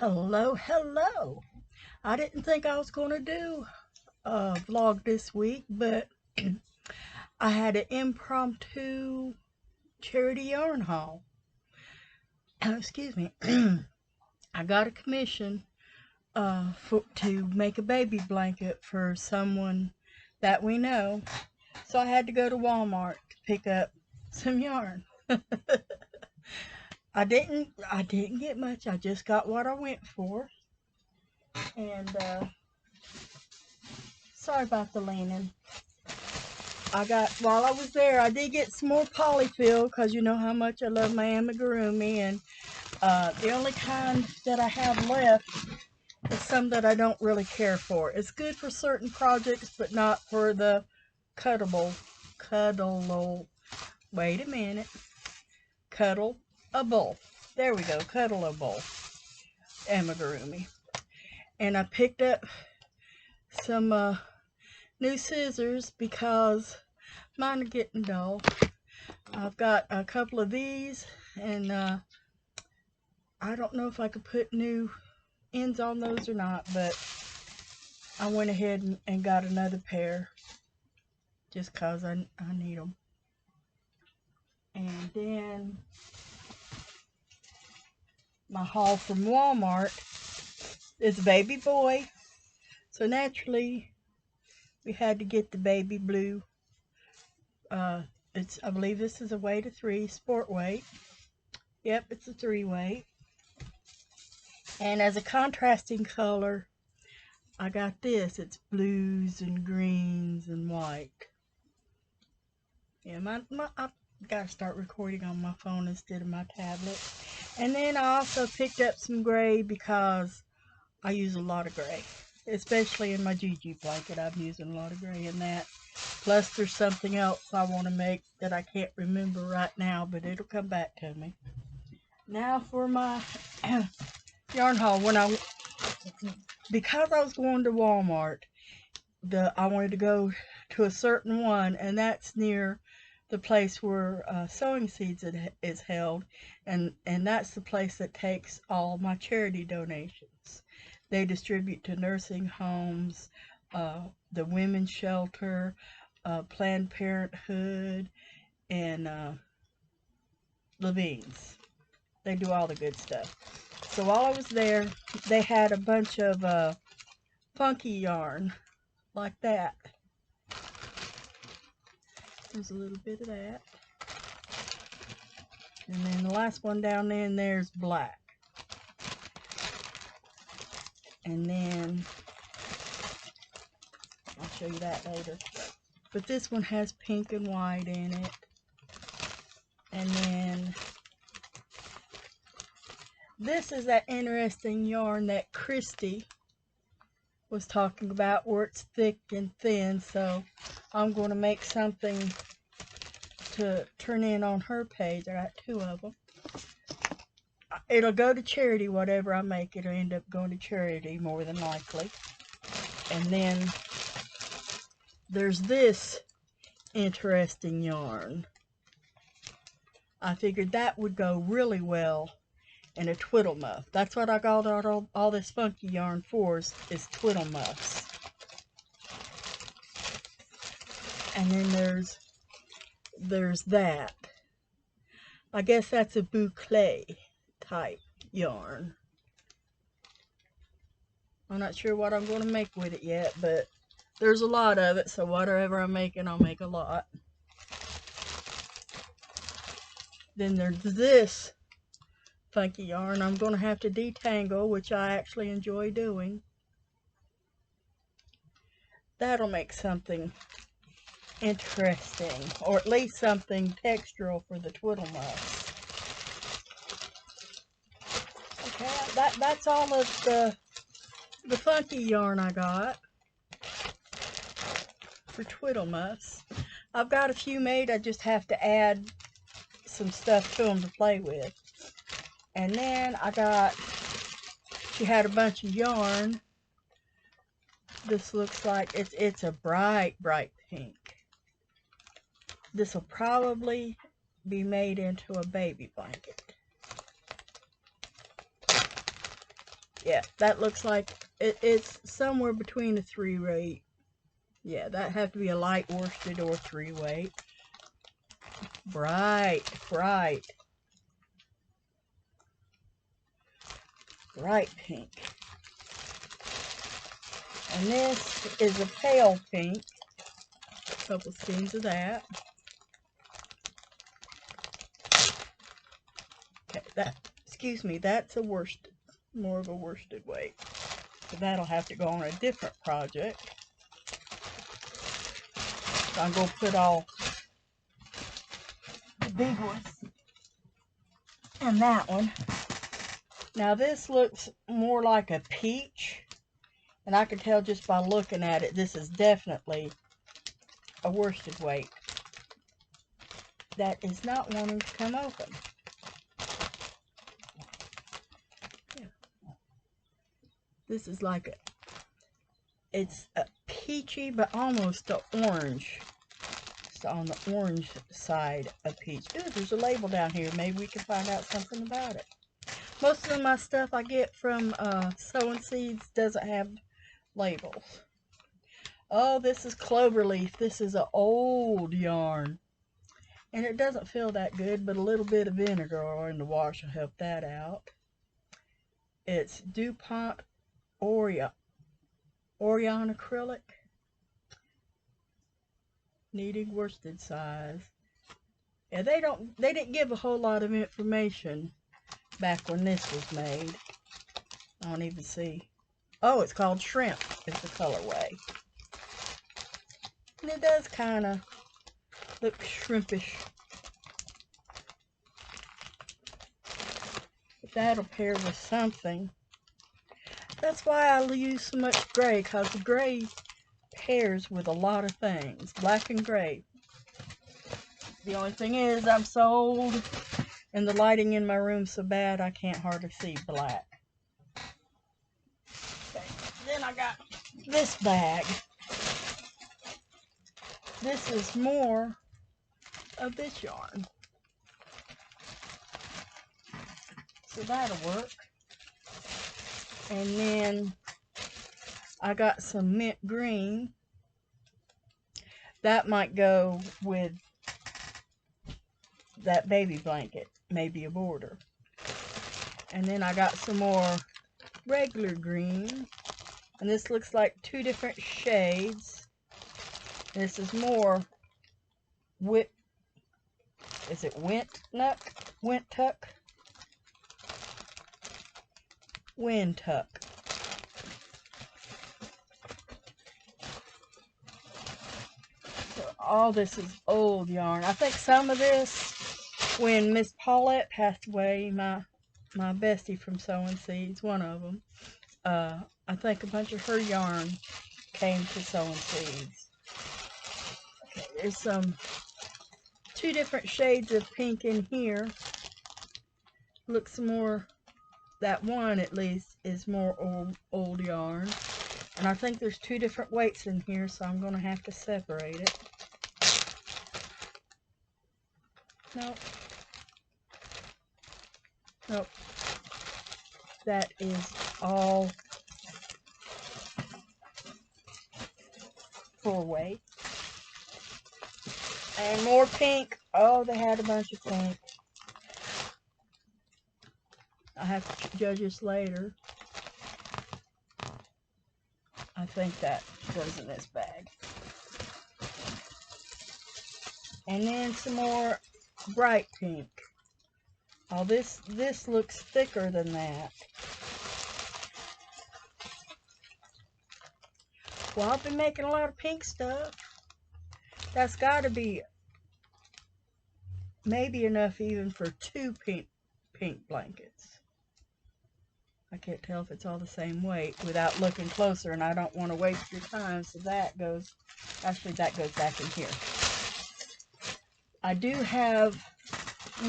Hello, hello. I didn't think I was going to do a vlog this week, but I had an impromptu charity yarn haul. Excuse me. I got a commission to make a baby blanket for someone that we know. So I had to go to Walmart to pick up some yarn. I didn't get much. I just got what I went for. And sorry about the leaning. While I was there, I did get some more polyfill because you know how much I love my amigurumi. And the only kind that I have left is some that I don't really care for. It's good for certain projects, but not for the cuddleable, wait a minute, cuddleable. There we go, cuddleable amigurumi. And I picked up some new scissors because mine are getting dull. I've got a couple of these, and I don't know if I could put new ends on those or not, but I went ahead and got another pair just because I need them. And then my haul from Walmart is a baby boy. So naturally, we had to get the baby blue. I believe this is a weight of 3, sport weight. Yep, it's a 3 weight. And as a contrasting color, I got this. It's blues and greens and white. Yeah, I've got to start recording on my phone instead of my tablet. And then I also picked up some gray because I use a lot of gray. Especially in my Gigi blanket, I'm using a lot of gray in that. Plus there's something else I want to make that I can't remember right now, but it'll come back to me. Now for my yarn haul. Because I was going to Walmart, I wanted to go to a certain one, and that's near the place where Sewing Seeds is held, and that's the place that takes all my charity donations. They distribute to nursing homes, the women's shelter, Planned Parenthood, and Levine's. They do all the good stuff. So while I was there, they had a bunch of funky yarn like that. There's a little bit of that. And then the last one down there is black. And then I'll show you that later. But this one has pink and white in it. And then this is that interesting yarn that Christy was talking about, where it's thick and thin. So I'm going to make something to turn in on her page. I got 2 of them. It'll go to charity. Whatever I make, it'll end up going to charity more than likely. And then there's this interesting yarn. I figured that would go really well in a twiddle muff. That's what I got all this funky yarn for, is twiddle muffs. And then there's that. I guess that's a boucle type yarn. I'm not sure what I'm going to make with it yet, but there's a lot of it, so whatever I'm making, I'll make a lot. Then there's this funky yarn I'm going to have to detangle, which I actually enjoy doing. That'll make something interesting, or at least something textural for the twiddle muffs. Okay, that's all of the funky yarn I got for twiddle muffs. I've got a few made. I just have to add some stuff to them to play with. And then she had a bunch of yarn. This looks like it's a bright pink. This will probably be made into a baby blanket. Yeah, that looks like it's somewhere between a 3-weight. Yeah, that have to be a light worsted or 3-weight. Bright, bright, bright pink. And this is a pale pink. A couple skeins of that. Okay, excuse me, that's a worsted, more of a worsted weight. So that'll have to go on a different project. So I'm going to put all the big ones in that one. Now this looks more like a peach, and I can tell just by looking at it, this is definitely a worsted weight. That is not wanting to come open. Yeah. This is like it's a peachy, but almost an orange. It's on the orange side of peach. Ooh, there's a label down here. Maybe we can find out something about it. Most of my stuff I get from Sewing Seeds doesn't have labels. Oh, this is Cloverleaf. This is an old yarn. And it doesn't feel that good, but a little bit of vinegar in the wash will help that out. It's DuPont Orion acrylic. Needing worsted size. Yeah, they didn't give a whole lot of information back when this was made. I don't even see. Oh, it's called Shrimp is the colorway. And it does kind of look shrimpish. But that'll pair with something. That's why I use so much gray, because the gray pairs with a lot of things. Black and gray. The only thing is, I'm so old and the lighting in my room so bad I can't hardly see black. Okay. Then I got this bag. This is more of this yarn. So that'll work. And then I got some mint green. That might go with that baby blanket, maybe a border. And then I got some more regular green. And this looks like 2 different shades. And this is more is it Wind Tuck. So all this is old yarn. I think some of this, when Miss Paulette passed away, my bestie from Sewing Seeds, one of them, I think a bunch of her yarn came to Sewing Seeds. Okay, there's some 2 different shades of pink in here. Looks more, that one at least is more old yarn. And I think there's 2 different weights in here, so I'm going to have to separate it. Nope. Nope. That is all 4 weight. And more pink. Oh, they had a bunch of pink. I have to judge this later. I think that goes in this bag. And then some more bright pink. Oh, this looks thicker than that. Well, I've been making a lot of pink stuff. That's got to be maybe enough even for 2 pink blankets. I can't tell if it's all the same weight without looking closer, and I don't want to waste your time, so that goes, actually that goes back in here. I do have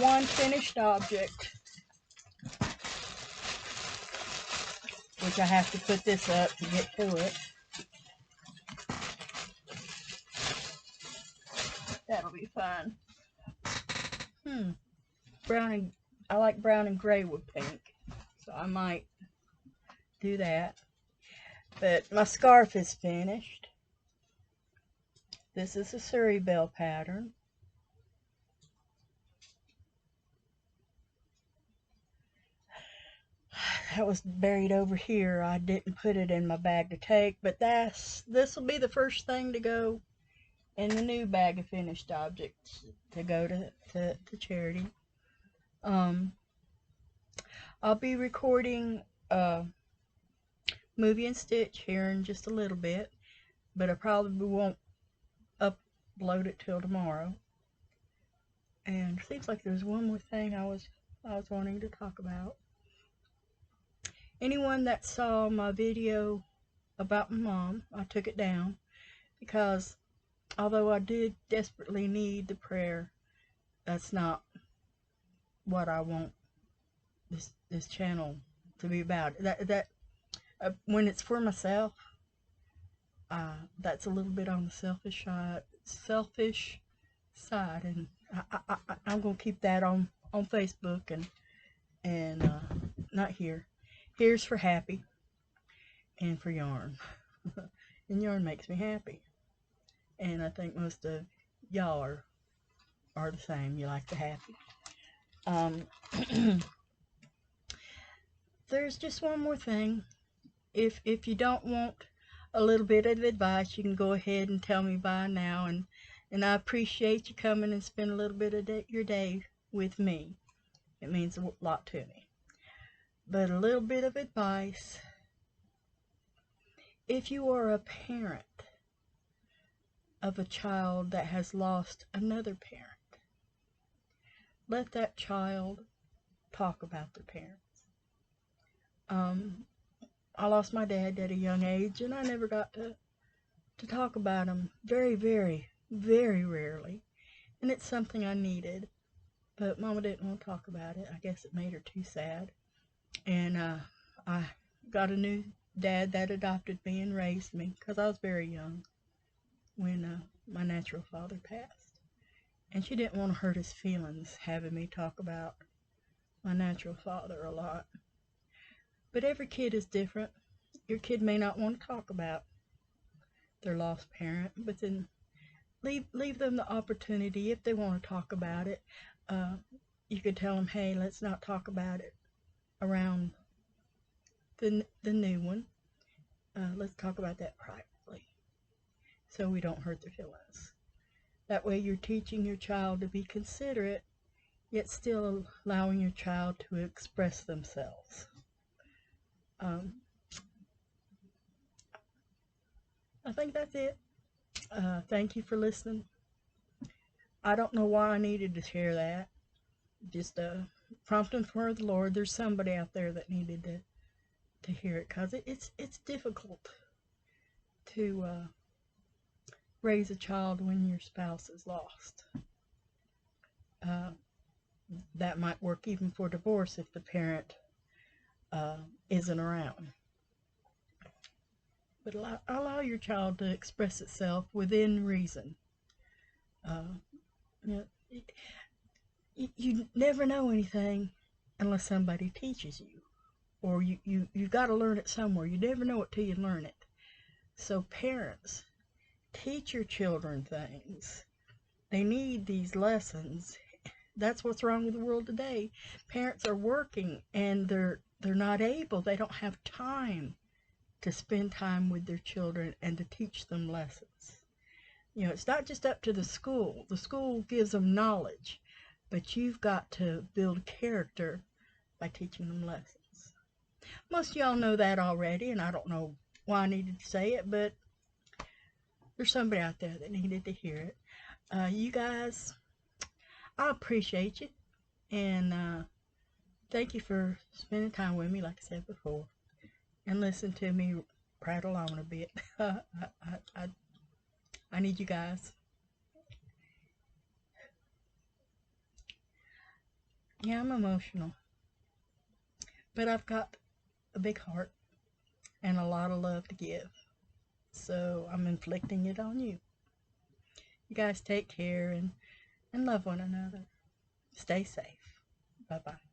one finished object, which I have to put this up to get to it. That'll be fun. I like brown and gray with pink, so I might do that. But my scarf is finished. This is a Surrey bell pattern. That was buried over here. I didn't put it in my bag to take, but this will be the first thing to go in the new bag of finished objects to go to charity. I'll be recording Movie and Stitch here in just a little bit, but I probably won't upload it till tomorrow. And it seems like there's one more thing I was wanting to talk about. Anyone that saw my video about my mom, I took it down because although I did desperately need the prayer, that's not what I want this channel to be about. When it's for myself, that's a little bit on the selfish side, and I'm gonna keep that on Facebook and not here. Here's for happy and for yarn. And yarn makes me happy, and I think most of y'all are the same. You like the happy. There's just one more thing. If you don't want a little bit of advice, you can go ahead and tell me by now, and I appreciate you coming and spend a little bit of your day with me. It means a lot to me. But a little bit of advice: if you are a parent of a child that has lost another parent, let that child talk about their parents. I lost my dad at a young age, and I never got to talk about him. Very, very, very rarely. And it's something I needed. But Mama didn't want to talk about it. I guess it made her too sad. And I got a new dad that adopted me and raised me, because I was very young when my natural father passed. And she didn't want to hurt his feelings having me talk about my natural father a lot. But every kid is different. Your kid may not want to talk about their lost parent, but then leave them the opportunity. If they want to talk about it, you could tell them, hey, let's not talk about it around the new one. Let's talk about that privately, so we don't hurt their feelings. That way you're teaching your child to be considerate, yet still allowing your child to express themselves. I think that's it. Thank you for listening. I don't know why I needed to share that. Just prompting for the Lord. There's somebody out there that needed to hear it, because it's difficult to raise a child when your spouse is lost. That might work even for divorce if the parent isn't around. But allow your child to express itself within reason. You never know anything unless somebody teaches you, or you've got to learn it somewhere. You never know it till you learn it. So parents, teach your children things. They need these lessons. That's what's wrong with the world today. Parents are working and they're not able. They don't have time to spend time with their children and to teach them lessons. You know, it's not just up to the school. The school gives them knowledge, but you've got to build character by teaching them lessons. Most of y'all know that already, and I don't know why I needed to say it, but there's somebody out there that needed to hear it. You guys, I appreciate you, and thank you for spending time with me, like I said before, and listen to me prattle on a bit. I need you guys. Yeah, I'm emotional, but I've got a big heart and a lot of love to give, so I'm inflicting it on you. You guys take care and love one another. Stay safe. Bye-bye.